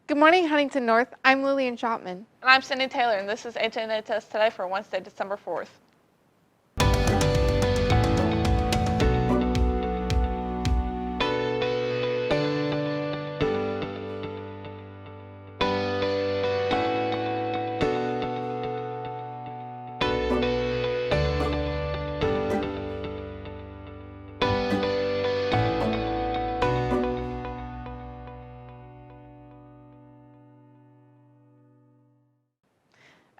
Good morning, Huntington North. I'm Lillian Shopman. And I'm Cindy Taylor, and this is HNHS Today for Wednesday, December 4th.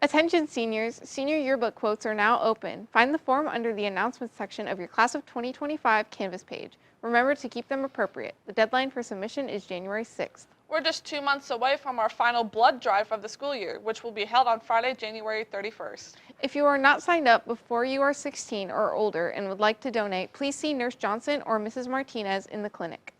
Attention seniors, senior yearbook quotes are now open. Find the form under the announcements section of your Class of 2025 Canvas page. Remember to keep them appropriate. The deadline for submission is January 6th. We're just 2 months away from our final blood drive of the school year, which will be held on Friday, January 31st. If you are not signed up before you are 16 or older and would like to donate, please see Nurse Johnson or Mrs. Martinez in the clinic.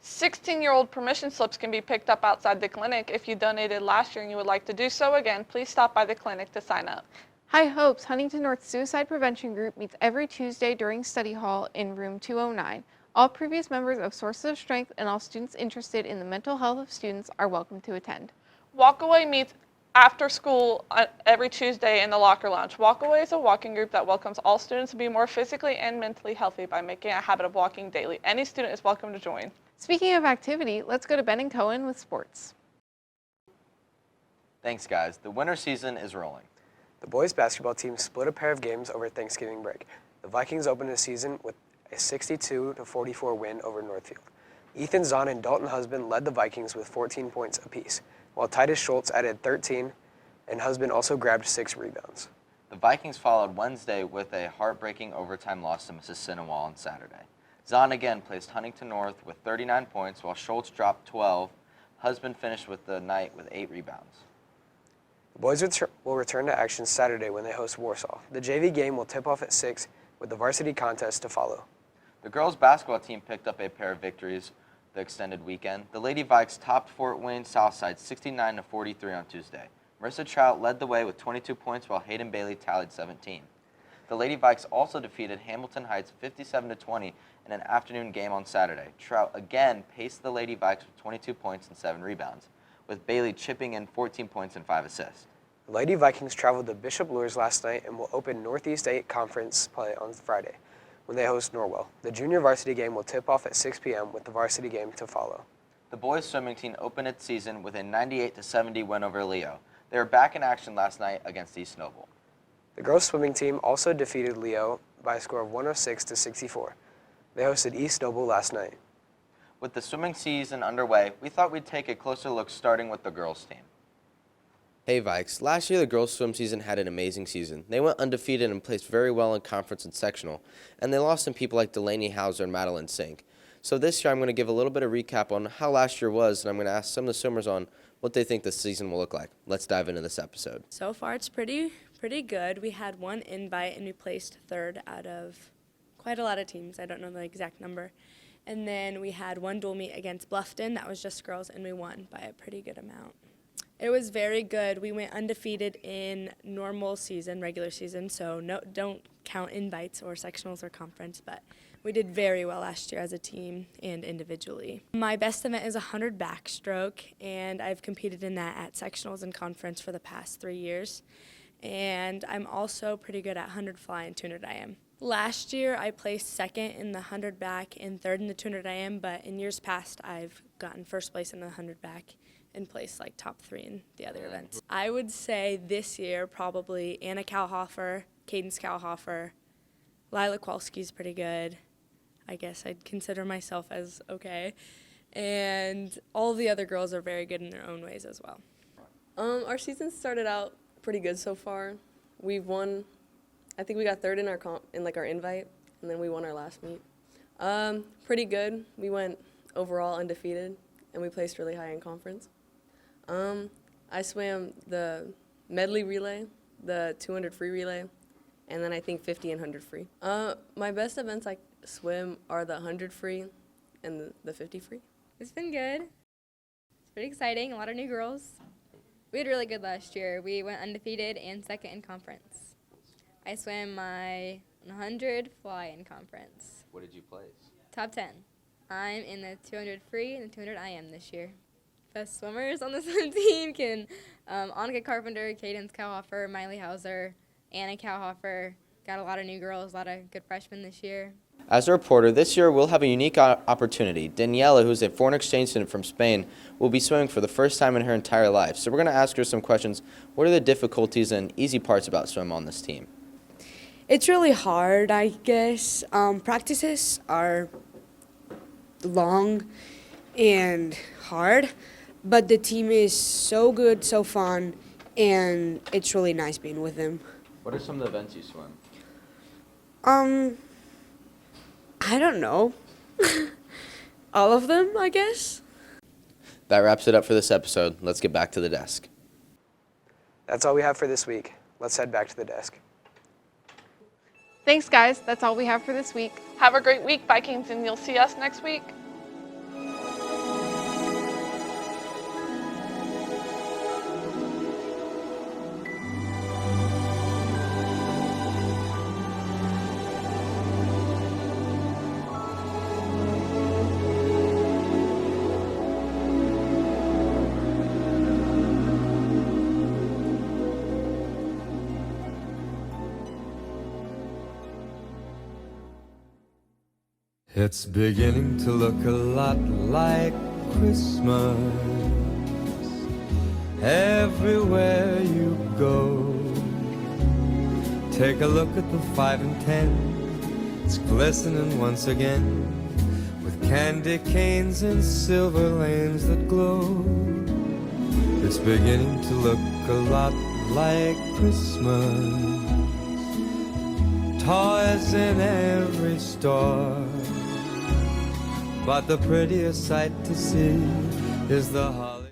16-year-old permission slips can be picked up outside the clinic. If you donated last year and you would like to do so again, please stop by the clinic to sign up. High Hopes Huntington North Suicide Prevention Group meets every Tuesday during study hall in room 209. All previous members of Sources of Strength and all students interested in the mental health of students are welcome to attend. Walkaway meets after school every Tuesday in the Locker Lounge. Walkaway is a walking group that welcomes all students to be more physically and mentally healthy by making a habit of walking daily. Any student is welcome to join. Speaking of activity, let's go to Ben and Cohen with sports. Thanks, guys. The winter season is rolling. The boys basketball team split a pair of games over Thanksgiving break. The Vikings opened the season with a 62-44 win over Northfield. Ethan Zahn and Dalton Husband led the Vikings with 14 points apiece, while Titus Schultz added 13, and Husband also grabbed 6 rebounds. The Vikings followed Wednesday with a heartbreaking overtime loss to Mississinawa on Saturday. Zahn again placed Huntington North with 39 points, while Schultz dropped 12. Husband finished with the night with 8 rebounds. The boys will return to action Saturday when they host Warsaw. The JV game will tip off at 6 with the varsity contest to follow. The girls basketball team picked up a pair of victories the extended weekend. The Lady Vikes topped Fort Wayne Southside 69-43 on Tuesday. Marissa Trout led the way with 22 points, while Hayden Bailey tallied 17. The Lady Vikes also defeated Hamilton Heights 57-20 in an afternoon game on Saturday. Trout again paced the Lady Vikes with 22 points and 7 rebounds, with Bailey chipping in 14 points and 5 assists. The Lady Vikings traveled to Bishop Luers last night and will open Northeast 8 Conference play on Friday when they host Norwell. The junior varsity game will tip off at 6 p.m. with the varsity game to follow. The boys swimming team opened its season with a 98-70 win over Leo. They were back in action last night against East Noble. The girls swimming team also defeated Leo by a score of 106-64. They hosted East Noble last night. With the swimming season underway, we thought we'd take a closer look starting with the girls team. Hey Vikes, last year the girls' swim season had an amazing season. They went undefeated and placed very well in conference and sectional, and they lost some people like Delaney Hauser and Madeline Sink. So this year I'm going to give a little bit of recap on how last year was, and I'm going to ask some of the swimmers on what they think this season will look like. Let's dive into this episode. So far it's pretty good. We had one invite and we placed third out of quite a lot of teams. I don't know the exact number. And then we had one dual meet against Bluffton. That was just girls, and we won by a pretty good amount. It was very good. We went undefeated in normal season, regular season, so don't count invites or sectionals or conference, but we did very well last year as a team and individually. My best event is 100 backstroke, and I've competed in that at sectionals and conference for the past 3 years. And I'm also pretty good at 100 fly and 200 IM. Last year, I placed second in the 100 back and third in the 200 IM, but in years past, I've gotten first place in the 100 back and placed like top 3 in the other events. I would say this year, probably Anna Kalhofer, Cadence Kalhofer, Lila Kowalski's pretty good. I guess I'd consider myself as okay. And all the other girls are very good in their own ways as well. Our season started out pretty good so far. We've won, I think we got third in our our invite, and then we won our last meet. Pretty good. We went overall undefeated, and we placed really high in conference. I swam the medley relay, the 200 free relay, and then I think 50 and 100 free. My best events I swim are the 100 free and the 50 free. It's been good. It's pretty exciting. A lot of new girls. We did really good last year. We went undefeated and second in conference. I swam my 100 fly in conference. What did you place? Top 10. I'm in the 200 free and the 200 IM this year. best swimmers on the swim team can Annika Carpenter, Cadence Cowhofer, Miley Hauser, Anna Cowhofer. Got a lot of new girls, a lot of good freshmen this year. As a reporter, this year we'll have a unique opportunity. Daniela, who's a foreign exchange student from Spain, will be swimming for the first time in her entire life. So we're going to ask her some questions. What are the difficulties and easy parts about swim on this team? It's really hard, I guess. Practices are long and hard, but the team is so good, so fun, and it's really nice being with them. What are some of the events you swim? I don't know. All of them, I guess. That wraps it up for this episode. Let's get back to the desk. That's all we have for this week. Let's head back to the desk. Thanks, guys. That's all we have for this week. Have a great week, Vikings, and you'll see us next week. It's beginning to look a lot like Christmas everywhere you go. Take a look at the 5 and 10. It's glistening once again with candy canes and silver lanes that glow. It's beginning to look a lot like Christmas. Toys in every store, but the prettiest sight to see is the heart.